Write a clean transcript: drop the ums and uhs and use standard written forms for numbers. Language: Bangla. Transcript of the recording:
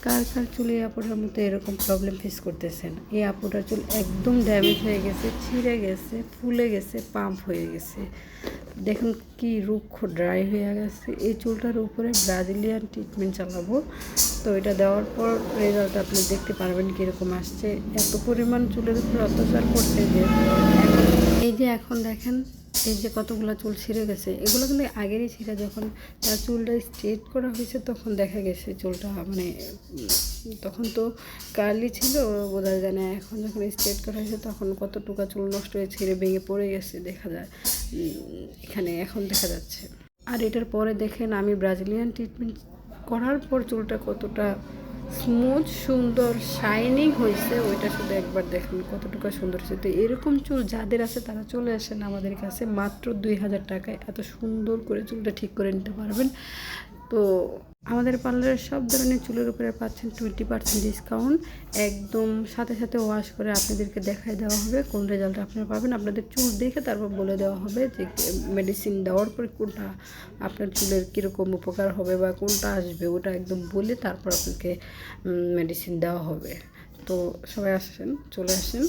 কার কার চুলে এই আপুটার মতো এরকম প্রবলেম ফেস করতেছেন? এই আপুটার চুল একদম ড্যামেজ হয়ে গেছে, ছিঁড়ে গেছে, ফুলে গেছে, পাম্প হয়ে গেছে। দেখুন কি রুক্ষ ড্রাই হয়ে গেছে। এই চুলটার উপরে ব্রাজিলিয়ান ট্রিটমেন্ট চালাবো। তো এটা দেওয়ার পর রেজাল্ট আপনি দেখতে পারবেন কীরকম আসছে। এত পরিমাণ চুলের উপর অত্যাচার করছে যে এই যে এখন দেখেন এই যে কতগুলো চুল ছিঁড়ে গেছে, এগুলো কিন্তু আগেরই ছিঁড়ে। যখন তার চুলটা স্ট্রেট করা হয়েছে তখন দেখা গেছে চুলটা মানে তখন তো কার্লি ছিল, বোঝা যায় না। এখন যখন স্ট্রেট করা হয়েছে তখন কতটুকু চুল নষ্ট হয়ে ছিঁড়ে ভেঙে পড়ে গেছে দেখা যায়, এখানে এখন দেখা যাচ্ছে। আর এটার পরে দেখেন আমি ব্রাজিলিয়ান ট্রিটমেন্ট করার পর চুলটা কতটা স্মুথ, সুন্দর, শাইনিং হয়েছে, ওইটা শুধু একবার দেখুন কতটুকু সুন্দর হয়েছে। তো এরকম চুল যাদের আছে তারা চলে আসেন আমাদের কাছে, মাত্র 2000 টাকায় এত সুন্দর করে চুলটা ঠিক করে নিতে পারবেন। তো আমাদের পার্লারের সব ধরনের চুলের উপরে পাচ্ছেন 20% ডিসকাউন্ট। একদম সাথে সাথে ওয়াশ করে আপনাদেরকে দেখাই দেওয়া হবে কোন রেজাল্ট আপনারা পাবেন। আপনাদের চুল দেখে তারপর বলে দেওয়া হবে যে মেডিসিন দেওয়ার পরে কোনটা আপনার চুলের কীরকম উপকার হবে বা কোনটা আসবে, ওটা একদম বলে তারপর আপনাকে মেডিসিন দেওয়া হবে। তো সবাই আসেন, চলে আসেন।